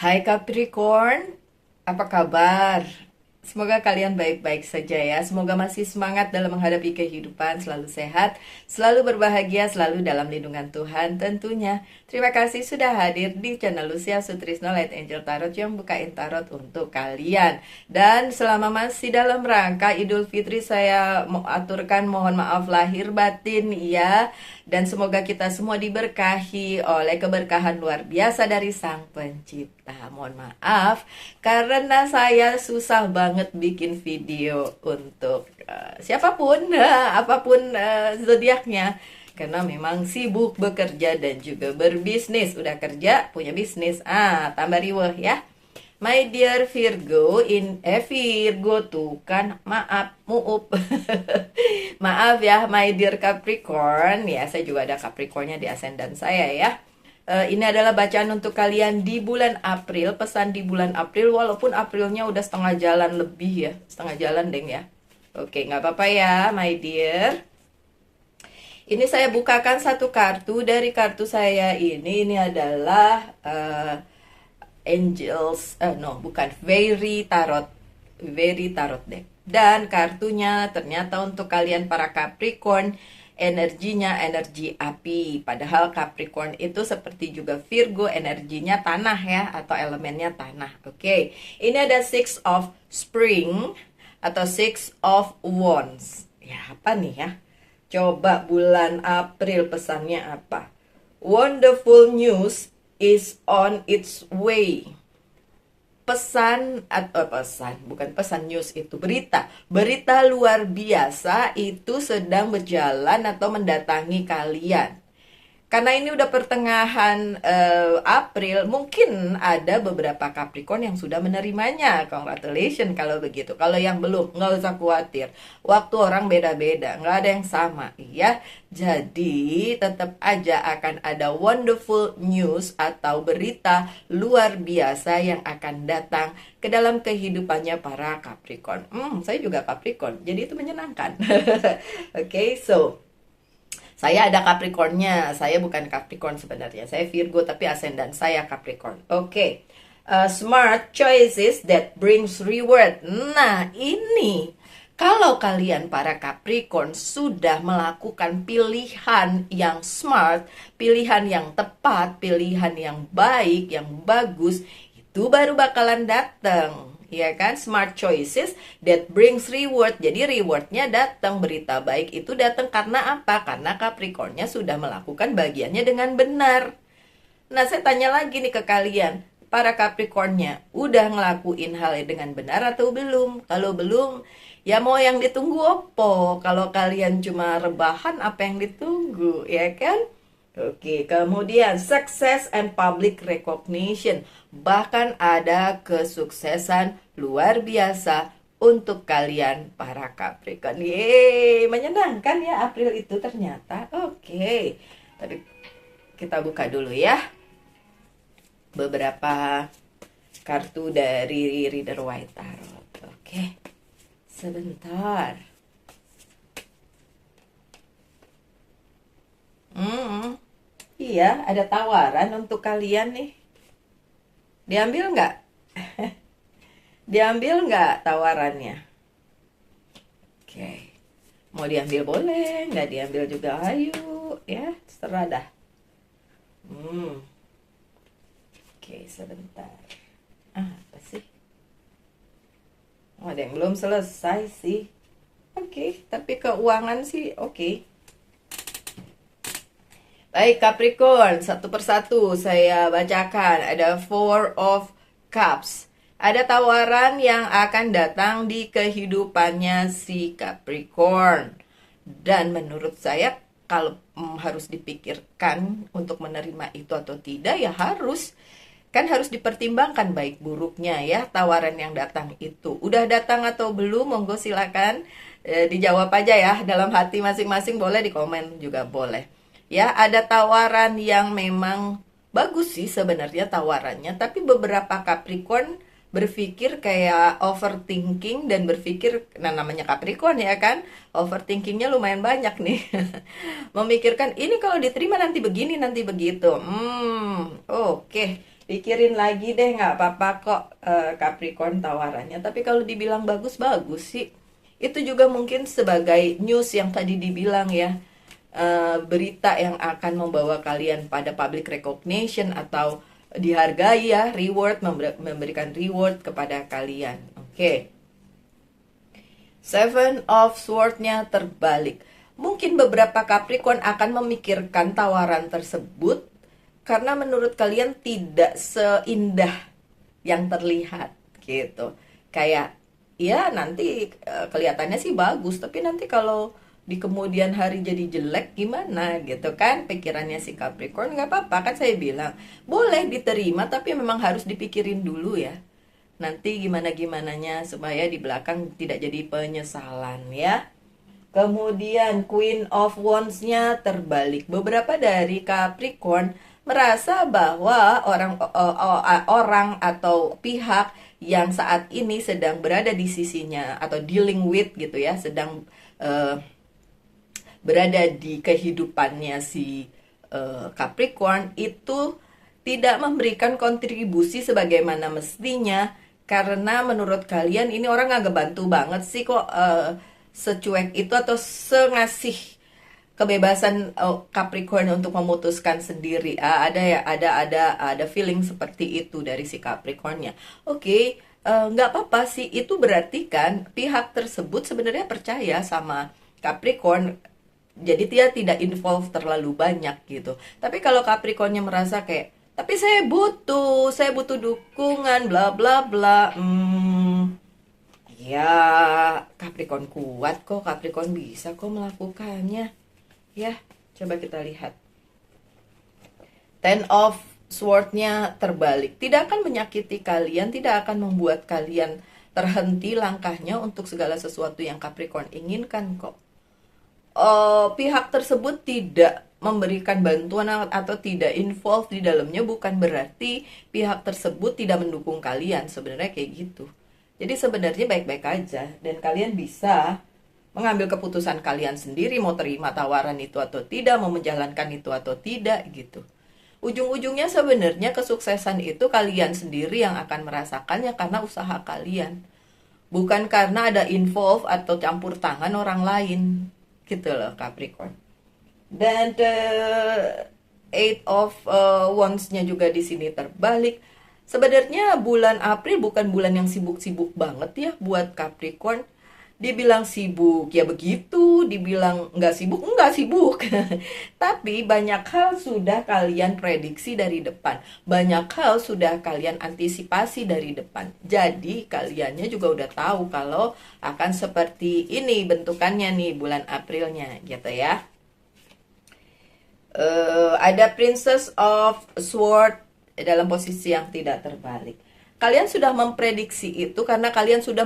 Hai Capricorn, apa kabar? Semoga kalian baik-baik saja ya. Semoga masih semangat dalam menghadapi kehidupan, selalu sehat, selalu berbahagia, selalu dalam lindungan Tuhan tentunya. Terima kasih sudah hadir di channel Lucia Sutrisno Light Angel Tarot yang bukain tarot untuk kalian. Dan selama masih dalam rangka Idul Fitri, saya mau aturkan mohon maaf lahir batin ya. Dan semoga kita semua diberkahi oleh keberkahan luar biasa dari Sang Pencipta. Mohon maaf karena saya susah banget bikin video untuk siapapun, apapun zodiaknya. Karena memang sibuk bekerja dan juga berbisnis. Udah kerja, punya bisnis. Tambah riweh ya. My dear Virgo, Virgo tuh kan, maaf, muup. Maaf ya, my dear Capricorn. Ya, saya juga ada Capricornnya di ascendant saya ya. Ini adalah bacaan untuk kalian di bulan April, pesan di bulan April, walaupun Aprilnya udah setengah jalan lebih ya, setengah jalan deng ya. Oke, nggak apa-apa ya, my dear. Ini saya bukakan satu kartu dari kartu saya ini adalah Angels, no bukan, Very Tarot deck. Dan kartunya ternyata untuk kalian para Capricorn, energinya energi api. Padahal Capricorn itu seperti juga Virgo, energinya tanah ya, atau elemennya tanah. Oke, ini ada Six of Spring atau Six of Wands. Ya, apa nih ya? Coba bulan April pesannya apa? Wonderful news is on its way. Pesan atau pesan, bukan pesan, news itu berita luar biasa itu sedang berjalan atau mendatangi kalian. Karena ini udah pertengahan April, mungkin ada beberapa Capricorn yang sudah menerimanya. Congratulations kalau begitu. Kalau yang belum, nggak usah khawatir. Waktu orang beda-beda, nggak ada yang sama, ya. Jadi tetap aja akan ada wonderful news atau berita luar biasa yang akan datang ke dalam kehidupannya para Capricorn. Saya juga Capricorn, jadi itu menyenangkan. Oke, so saya ada Capricornnya, saya bukan Capricorn sebenarnya. Saya Virgo tapi ascendant saya Capricorn. Oke. Smart choices that brings reward. Nah, ini kalau kalian para Capricorn sudah melakukan pilihan yang smart, pilihan yang tepat, pilihan yang baik, yang bagus, itu baru bakalan datang. Ya kan, smart choices that brings reward. Jadi rewardnya datang, berita baik itu datang karena apa? Karena Capricornnya sudah melakukan bagiannya dengan benar. Nah, saya tanya lagi nih ke kalian, para Capricornnya, udah ngelakuin hal dengan benar atau belum? Kalau belum, ya mau yang ditunggu opo? Kalau kalian cuma rebahan, apa yang ditunggu, ya kan? Oke, kemudian success and public recognition. Bahkan ada kesuksesan luar biasa untuk kalian para Capricorn. Yeay, menyenangkan ya April itu ternyata. Oke, tapi kita buka dulu ya beberapa kartu dari Rider White Tarot. Oke, sebentar. Iya, ada tawaran untuk kalian nih. Diambil nggak? Diambil nggak tawarannya? Oke. Mau diambil boleh, nggak diambil juga ayo. Ya, terserah dah. Oke, sebentar. Apa sih? Oh, ada yang belum selesai sih. Oke, tapi keuangan sih oke. Baik Capricorn, satu persatu saya bacakan. Ada Four of Cups. Ada tawaran yang akan datang di kehidupannya si Capricorn. Dan menurut saya kalau harus dipikirkan untuk menerima itu atau tidak, ya harus. Kan harus dipertimbangkan baik buruknya ya tawaran yang datang itu. Udah datang atau belum? Monggo silakan dijawab aja ya dalam hati masing-masing, boleh di komen juga boleh. Ya, ada tawaran yang memang bagus sih sebenarnya tawarannya, tapi beberapa Capricorn berpikir kayak overthinking dan berpikir, nah namanya Capricorn ya kan, overthinkingnya lumayan banyak nih. Memikirkan ini kalau diterima nanti begini, nanti begitu. Oke. Pikirin lagi deh, nggak apa-apa kok Capricorn tawarannya. Tapi kalau dibilang bagus-bagus sih, itu juga mungkin sebagai news yang tadi dibilang ya, berita yang akan membawa kalian pada public recognition atau dihargai ya, reward, memberikan reward kepada kalian. Oke. Seven of Sword-nya terbalik. Mungkin beberapa Capricorn akan memikirkan tawaran tersebut karena menurut kalian tidak seindah yang terlihat gitu. Kayak ya nanti kelihatannya sih bagus, tapi nanti kalau di kemudian hari jadi jelek gimana gitu kan, pikirannya si Capricorn. Nggak apa-apa kan, saya bilang boleh diterima tapi memang harus dipikirin dulu ya, nanti gimana-gimananya supaya di belakang tidak jadi penyesalan ya. Kemudian Queen of Wands-nya terbalik. Beberapa dari Capricorn merasa bahwa orang atau pihak yang saat ini sedang berada di sisinya atau dealing with gitu ya, sedang uh, berada di kehidupannya si Capricorn itu tidak memberikan kontribusi sebagaimana mestinya, karena menurut kalian ini orang nggak ngebantu banget sih kok, secuek itu atau sengasih kebebasan Capricorn untuk memutuskan sendiri. Ada ya, ada feeling seperti itu dari si Capricornnya. Oke, nggak apa-apa sih, itu berarti kan pihak tersebut sebenarnya percaya sama Capricorn, jadi dia tidak involve terlalu banyak gitu. Tapi kalau Capricornnya merasa kayak, tapi saya butuh dukungan bla bla bla, ya Capricorn kuat kok, Capricorn bisa kok melakukannya ya. Coba kita lihat Ten of Sword-nya terbalik. Tidak akan menyakiti kalian, tidak akan membuat kalian terhenti langkahnya untuk segala sesuatu yang Capricorn inginkan kok. Pihak tersebut tidak memberikan bantuan atau tidak involved di dalamnya bukan berarti pihak tersebut tidak mendukung kalian, sebenarnya kayak gitu. Jadi sebenarnya baik-baik aja dan kalian bisa mengambil keputusan kalian sendiri mau terima tawaran itu atau tidak, mau menjalankan itu atau tidak gitu. Ujung-ujungnya sebenarnya kesuksesan itu kalian sendiri yang akan merasakannya karena usaha kalian, bukan karena ada involve atau campur tangan orang lain gitu loh Capricorn. Dan the Eight of Wands-nya juga di sini terbalik. Sebenarnya bulan April bukan bulan yang sibuk-sibuk banget ya buat Capricorn. Dibilang sibuk ya begitu, dibilang nggak sibuk. Tapi banyak hal sudah kalian prediksi dari depan, banyak hal sudah kalian antisipasi dari depan. Jadi kaliannya juga udah tahu kalau akan seperti ini bentukannya nih bulan Aprilnya gitu ya. Ada Princess of Sword dalam posisi yang tidak terbalik. Kalian sudah memprediksi itu karena kalian sudah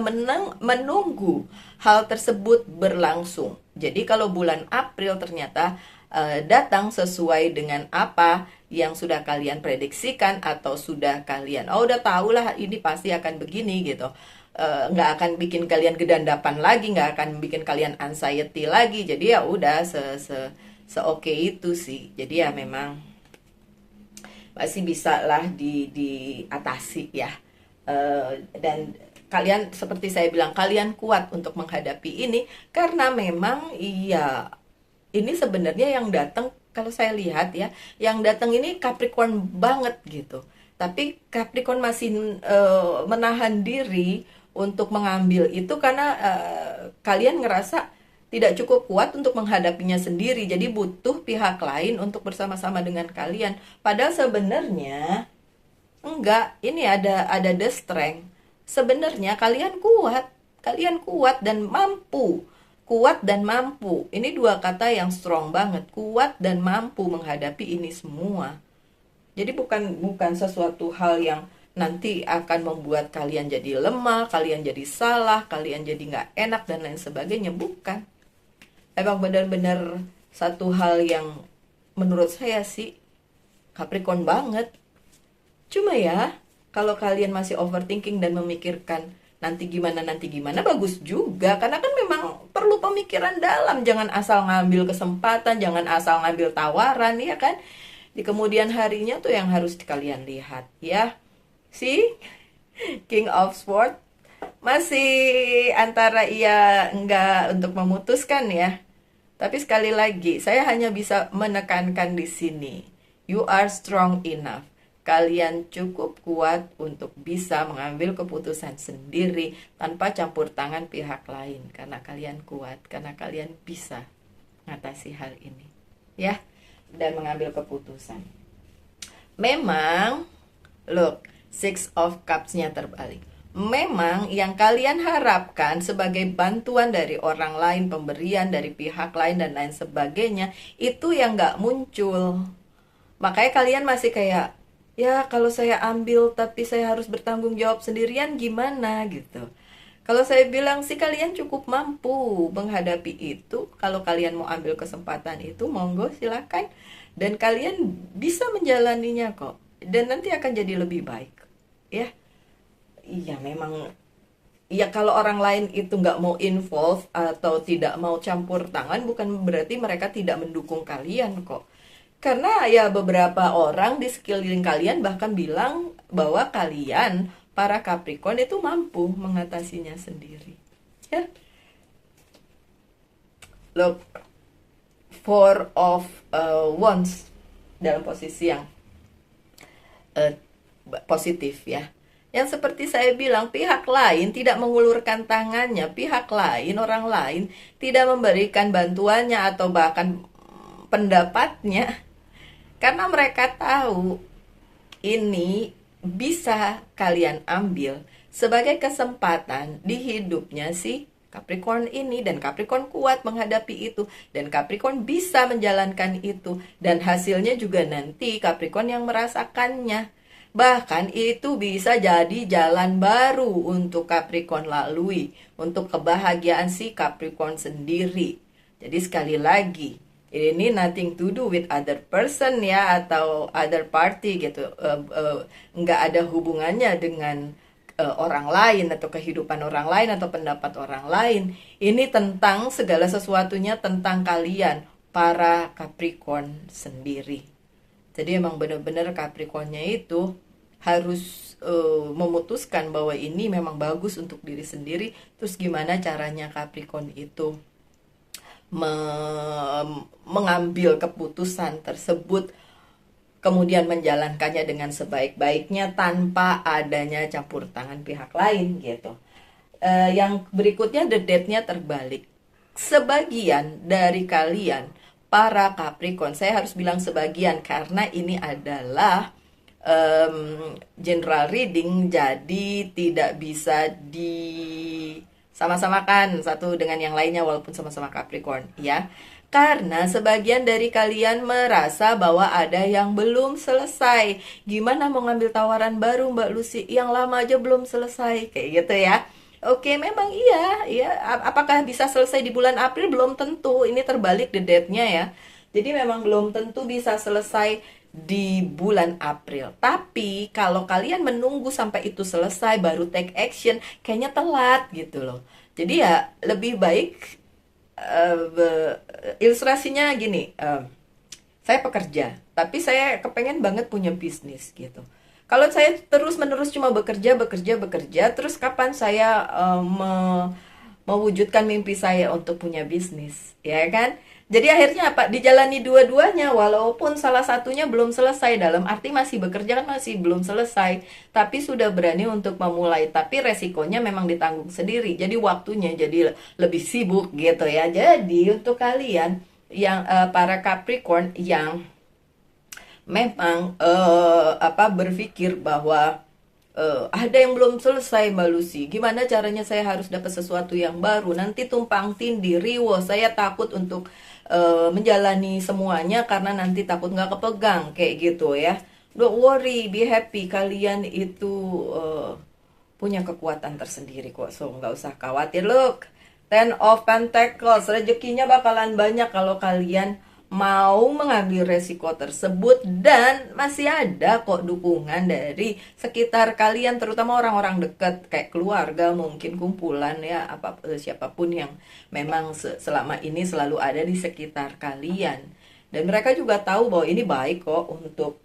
menunggu hal tersebut berlangsung. Jadi kalau bulan April ternyata datang sesuai dengan apa yang sudah kalian prediksikan atau sudah kalian, udah tahulah ini pasti akan begini gitu. Nggak akan bikin kalian gedandapan lagi, nggak akan bikin kalian anxiety lagi. Jadi ya udah oke itu sih. Jadi ya memang masih bisa lah diatasi ya. Dan kalian seperti saya bilang, kalian kuat untuk menghadapi ini karena memang iya, ini sebenarnya yang datang, kalau saya lihat ya, yang datang ini Capricorn banget gitu. Tapi Capricorn masih menahan diri untuk mengambil itu karena kalian ngerasa tidak cukup kuat untuk menghadapinya sendiri. Jadi butuh pihak lain untuk bersama-sama dengan kalian. Padahal sebenarnya enggak, ini ada the strength. Sebenarnya kalian kuat dan mampu. Kuat dan mampu. Ini dua kata yang strong banget. Kuat dan mampu menghadapi ini semua. Jadi bukan sesuatu hal yang nanti akan membuat kalian jadi lemah, kalian jadi salah, kalian jadi nggak enak dan lain sebagainya. Bukan. Emang benar-benar satu hal yang menurut saya sih Capricorn banget. Cuma ya, kalau kalian masih overthinking dan memikirkan nanti gimana, bagus juga. Karena kan memang perlu pemikiran dalam. Jangan asal ngambil kesempatan, jangan asal ngambil tawaran, ya kan? Di kemudian harinya tuh yang harus kalian lihat ya. Si King of Swords masih antara iya enggak untuk memutuskan ya. Tapi sekali lagi, saya hanya bisa menekankan di sini. You are strong enough. Kalian cukup kuat untuk bisa mengambil keputusan sendiri tanpa campur tangan pihak lain. Karena kalian kuat, karena kalian bisa mengatasi hal ini. Ya, dan mengambil keputusan. Memang, look, Six of Cups-nya terbalik. Memang yang kalian harapkan sebagai bantuan dari orang lain, pemberian dari pihak lain dan lain sebagainya, itu yang nggak muncul. Makanya kalian masih kayak, ya kalau saya ambil tapi saya harus bertanggung jawab sendirian gimana gitu. Kalau saya bilang sih kalian cukup mampu menghadapi itu. Kalau kalian mau ambil kesempatan itu, monggo silakan. Dan kalian bisa menjalaninya kok. Dan nanti akan jadi lebih baik. Ya. Iya memang, ya kalau orang lain itu nggak mau involve atau tidak mau campur tangan bukan berarti mereka tidak mendukung kalian kok. Karena ya beberapa orang di sekeliling kalian bahkan bilang bahwa kalian para Capricorn itu mampu mengatasinya sendiri. Ya, look, Four of Wands dalam posisi yang uh, positif ya. Yang seperti saya bilang, pihak lain tidak mengulurkan tangannya, pihak lain, orang lain tidak memberikan bantuannya atau bahkan pendapatnya. Karena mereka tahu ini bisa kalian ambil sebagai kesempatan di hidupnya si Capricorn ini. Dan Capricorn kuat menghadapi itu. Dan Capricorn bisa menjalankan itu. Dan hasilnya juga nanti Capricorn yang merasakannya. Bahkan itu bisa jadi jalan baru untuk Capricorn lalui, untuk kebahagiaan si Capricorn sendiri. Jadi sekali lagi, ini nothing to do with other person ya, atau other party gitu. Nggak ada hubungannya dengan orang lain atau kehidupan orang lain atau pendapat orang lain. Ini tentang segala sesuatunya tentang kalian, para Capricorn sendiri. Jadi emang benar-benar Capricornnya itu harus memutuskan bahwa ini memang bagus untuk diri sendiri. Terus gimana caranya Capricorn itu mengambil keputusan tersebut, kemudian menjalankannya dengan sebaik-baiknya tanpa adanya campur tangan pihak lain gitu. Yang berikutnya, the death-nya terbalik. Sebagian dari kalian para Capricorn, saya harus bilang sebagian karena ini adalah general reading, jadi tidak bisa di sama-samakan satu dengan yang lainnya walaupun sama-sama Capricorn ya. Karena sebagian dari kalian merasa bahwa ada yang belum selesai. Gimana mau ngambil tawaran baru Mbak Lucy? Yang lama aja belum selesai. Kayak gitu ya. Oke, memang iya, ya. Apakah bisa selesai di bulan April? Belum tentu. Ini terbalik the date-nya ya. Jadi memang belum tentu bisa selesai di bulan April. Tapi kalau kalian menunggu sampai itu selesai baru take action, kayaknya telat gitu loh. Jadi ya lebih baik, ilustrasinya gini, saya pekerja, tapi saya kepengen banget punya bisnis gitu. Kalau saya terus-menerus cuma bekerja, terus kapan saya mewujudkan mimpi saya untuk punya bisnis, ya kan? Jadi akhirnya apa? Dijalani dua-duanya walaupun salah satunya belum selesai. Dalam arti masih bekerja kan masih belum selesai, tapi sudah berani untuk memulai. Tapi resikonya memang ditanggung sendiri. Jadi waktunya jadi lebih sibuk gitu ya. Jadi untuk kalian yang para Capricorn yang memang berpikir bahwa ada yang belum selesai Mbak Lucy, gimana caranya saya harus dapat sesuatu yang baru, nanti tumpang tindih, riwo, saya takut untuk menjalani semuanya karena nanti takut nggak kepegang, kayak gitu ya. Don't worry, be happy, kalian itu punya kekuatan tersendiri kok, so nggak usah khawatir. Look, Ten of Pentacles, rezekinya bakalan banyak kalau kalian mau mengambil resiko tersebut, dan masih ada kok dukungan dari sekitar kalian, terutama orang-orang dekat kayak keluarga, mungkin kumpulan ya, siapapun yang memang selama ini selalu ada di sekitar kalian. Dan mereka juga tahu bahwa ini baik kok untuk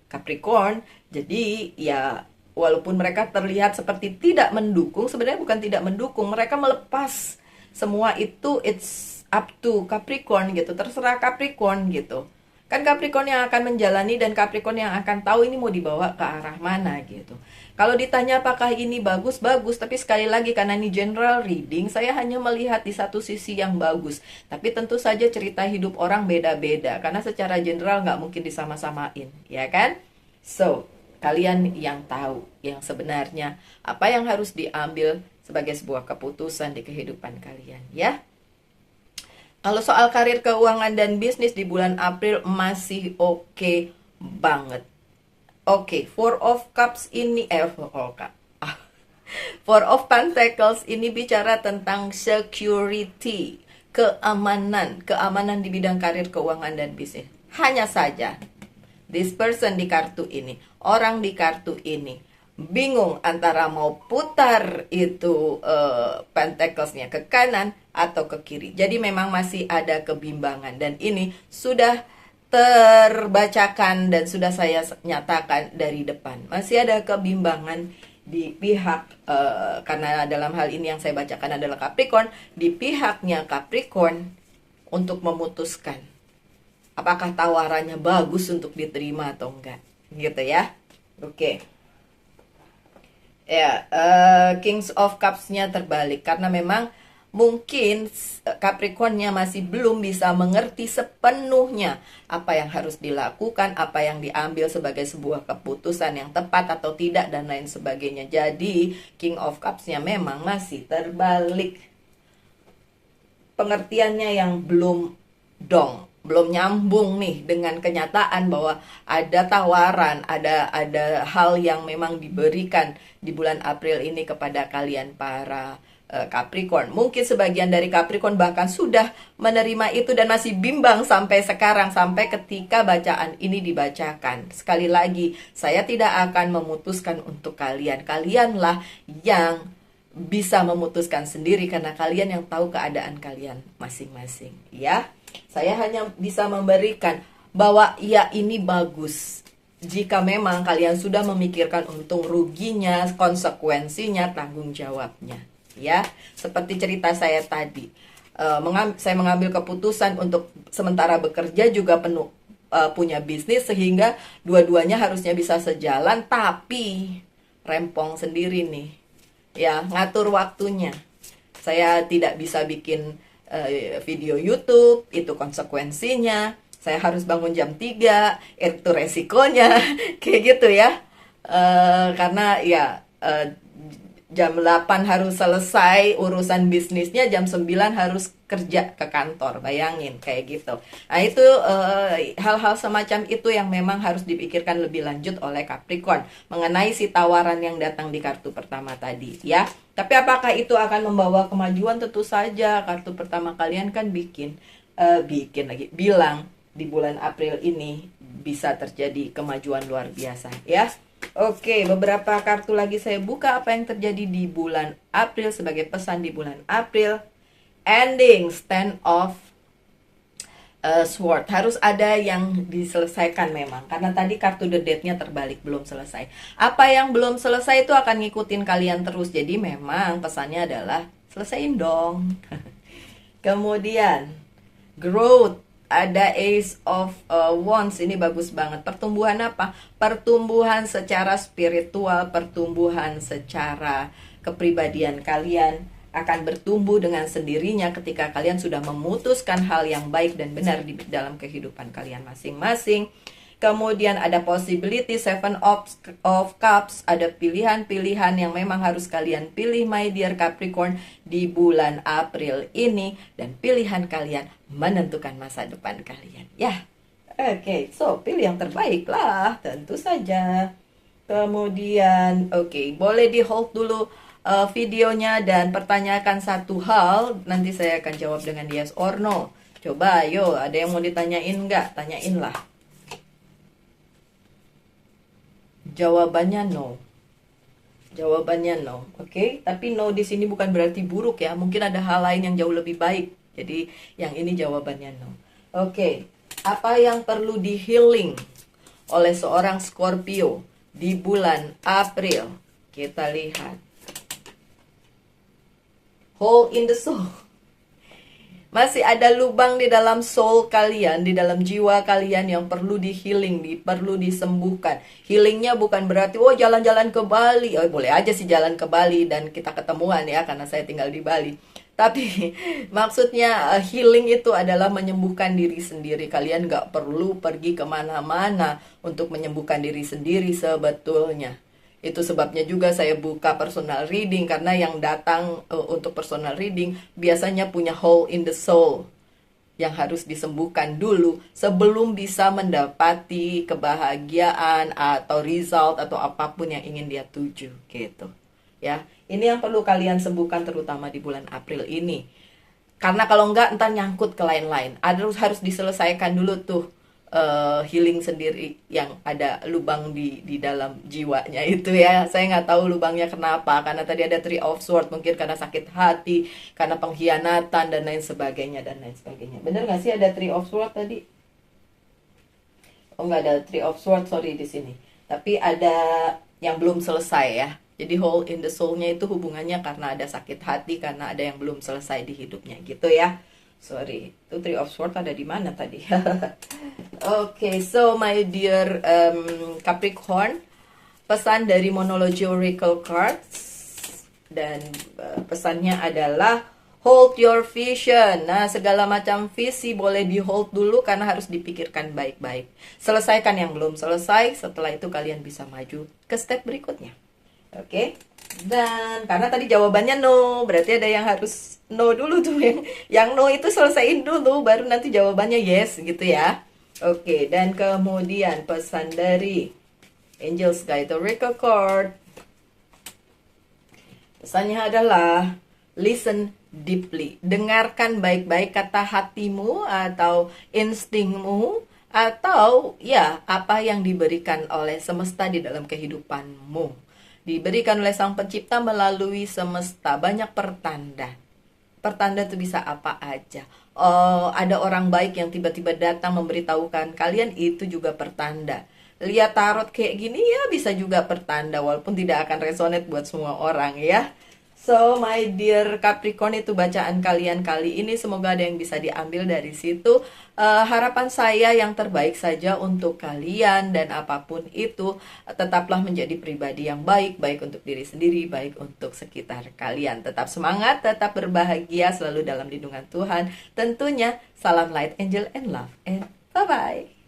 Capricorn. Jadi ya walaupun mereka terlihat seperti tidak mendukung, sebenarnya bukan tidak mendukung, mereka melepas semua itu, it's up to Capricorn gitu, terserah Capricorn gitu. Kan Capricorn yang akan menjalani dan Capricorn yang akan tahu ini mau dibawa ke arah mana gitu. Kalau ditanya apakah ini bagus, bagus. Tapi sekali lagi karena ini general reading, saya hanya melihat di satu sisi yang bagus. Tapi tentu saja cerita hidup orang beda-beda. Karena secara general nggak mungkin disama-samain, ya kan? So, kalian yang tahu yang sebenarnya apa yang harus diambil sebagai sebuah keputusan di kehidupan kalian, ya. Kalau soal karir, keuangan, dan bisnis di bulan April masih oke banget. Oke, Four of Cups ini, Four of Pentacles ini bicara tentang security, keamanan di bidang karir, keuangan, dan bisnis. Hanya saja, this person di kartu ini, orang di kartu ini, bingung antara mau putar itu pentaclesnya ke kanan atau ke kiri. Jadi memang masih ada kebimbangan dan ini sudah terbacakan dan sudah saya nyatakan dari depan. Masih ada kebimbangan di pihak karena dalam hal ini yang saya bacakan adalah Capricorn, di pihaknya Capricorn untuk memutuskan apakah tawarannya bagus untuk diterima atau enggak. Gitu ya. Oke. Ya, Kings of Cups-nya terbalik karena memang mungkin Capricorn-nya masih belum bisa mengerti sepenuhnya apa yang harus dilakukan, apa yang diambil sebagai sebuah keputusan yang tepat atau tidak dan lain sebagainya. Jadi, King of Cups-nya memang masih terbalik. Pengertiannya yang belum nyambung nih dengan kenyataan bahwa ada tawaran, ada hal yang memang diberikan di bulan April ini kepada kalian para Capricorn. Mungkin sebagian dari Capricorn bahkan sudah menerima itu dan masih bimbang sampai sekarang, sampai ketika bacaan ini dibacakan. Sekali lagi, saya tidak akan memutuskan untuk kalian. Kalianlah yang bisa memutuskan sendiri karena kalian yang tahu keadaan kalian masing-masing, ya. Saya hanya bisa memberikan bahwa ya ini bagus jika memang kalian sudah memikirkan untung ruginya, konsekuensinya, tanggung jawabnya, ya. Seperti cerita saya tadi, saya mengambil keputusan untuk sementara bekerja juga penuh punya bisnis sehingga dua-duanya harusnya bisa sejalan, tapi rempong sendiri nih, ya, ngatur waktunya. Saya tidak bisa bikin video YouTube, itu konsekuensinya. Saya harus bangun jam 3, itu resikonya. Kayak gitu ya. Karena ya jam 8 harus selesai urusan bisnisnya, jam 9 harus kerja ke kantor. Bayangin kayak gitu. Nah, itu hal-hal semacam itu yang memang harus dipikirkan lebih lanjut oleh Capricorn mengenai si tawaran yang datang di kartu pertama tadi, ya. Tapi apakah itu akan membawa kemajuan? Tentu saja. Kartu pertama kalian kan bilang di bulan April ini bisa terjadi kemajuan luar biasa, ya. Oke, beberapa kartu lagi saya buka apa yang terjadi di bulan April sebagai pesan di bulan April. Ending, stand of sword. Harus ada yang diselesaikan memang. Karena tadi kartu the death-nya terbalik, belum selesai. Apa yang belum selesai itu akan ngikutin kalian terus. Jadi memang pesannya adalah selesaiin dong. Kemudian growth, ada Ace of Wands, ini bagus banget. Pertumbuhan apa? Pertumbuhan secara spiritual, pertumbuhan secara kepribadian kalian akan bertumbuh dengan sendirinya ketika kalian sudah memutuskan hal yang baik dan benar di dalam kehidupan kalian masing-masing. Kemudian ada possibility, Seven of Cups, ada pilihan-pilihan yang memang harus kalian pilih, my dear Capricorn, di bulan April ini. Dan pilihan kalian menentukan masa depan kalian, ya. Oke, so pilih yang terbaik lah, tentu saja. Kemudian, oke, boleh di hold dulu videonya dan pertanyakan satu hal. Nanti saya akan jawab dengan yes or no. Coba, yo, ada yang mau ditanyain nggak? Tanyain lah. Jawabannya no. Jawabannya no. Oke, tapi no di sini bukan berarti buruk ya. Mungkin ada hal lain yang jauh lebih baik. Jadi yang ini jawabannya no. Oke, apa yang perlu di healing oleh seorang Scorpio di bulan April? Kita lihat. Hole in the soul. Masih ada lubang di dalam soul kalian, di dalam jiwa kalian yang perlu di healing, perlu disembuhkan. Healingnya bukan berarti, oh jalan-jalan ke Bali. Oh boleh aja sih jalan ke Bali dan kita ketemuan ya, karena saya tinggal di Bali. Tapi maksudnya healing itu adalah menyembuhkan diri sendiri. Kalian gak perlu pergi kemana-mana untuk menyembuhkan diri sendiri sebetulnya. Itu sebabnya juga saya buka personal reading, karena yang datang untuk personal reading biasanya punya hole in the soul yang harus disembuhkan dulu sebelum bisa mendapati kebahagiaan atau result atau apapun yang ingin dia tuju gitu. Ya, ini yang perlu kalian sembuhkan terutama di bulan April ini. Karena kalau enggak entar nyangkut ke lain-lain. Harus diselesaikan dulu tuh healing sendiri yang ada lubang di dalam jiwanya itu ya. Saya nggak tahu lubangnya kenapa, karena tadi ada Three of Swords, mungkin karena sakit hati, karena pengkhianatan dan lain sebagainya dan lain sebagainya. Bener nggak sih ada Three of Swords tadi? Oh nggak ada Three of Swords, sorry di sini. Tapi ada yang belum selesai ya. Jadi hole in the soul-nya itu hubungannya karena ada sakit hati, karena ada yang belum selesai di hidupnya gitu ya. Sorry, itu Three of Swords ada di mana tadi? Okay, so my dear Capricorn, pesan dari Monology Oracle Cards dan pesannya adalah hold your vision. Nah, segala macam visi boleh di hold dulu karena harus dipikirkan baik-baik. Selesaikan yang belum selesai, setelah itu kalian bisa maju ke step berikutnya. Oke. Dan karena tadi jawabannya no, berarti ada yang harus no dulu tuh, yang no itu selesaiin dulu baru nanti jawabannya yes gitu ya. Oke, dan kemudian pesan dari Angels Guide Oracle Card. Pesannya adalah listen deeply. Dengarkan baik-baik kata hatimu atau instingmu atau ya apa yang diberikan oleh semesta di dalam kehidupanmu. Diberikan oleh Sang Pencipta melalui semesta, banyak pertanda. Pertanda itu bisa apa aja. Oh, ada orang baik yang tiba-tiba datang memberitahukan kalian, itu juga pertanda. Lihat tarot kayak gini ya bisa juga pertanda, walaupun tidak akan resonate buat semua orang ya. So my dear Capricorn, itu bacaan kalian kali ini, semoga ada yang bisa diambil dari situ. Harapan saya yang terbaik saja untuk kalian, dan apapun itu tetaplah menjadi pribadi yang baik, baik untuk diri sendiri, baik untuk sekitar kalian. Tetap semangat, tetap berbahagia, selalu dalam lindungan Tuhan. Tentunya salam light, angel, and love, and bye-bye.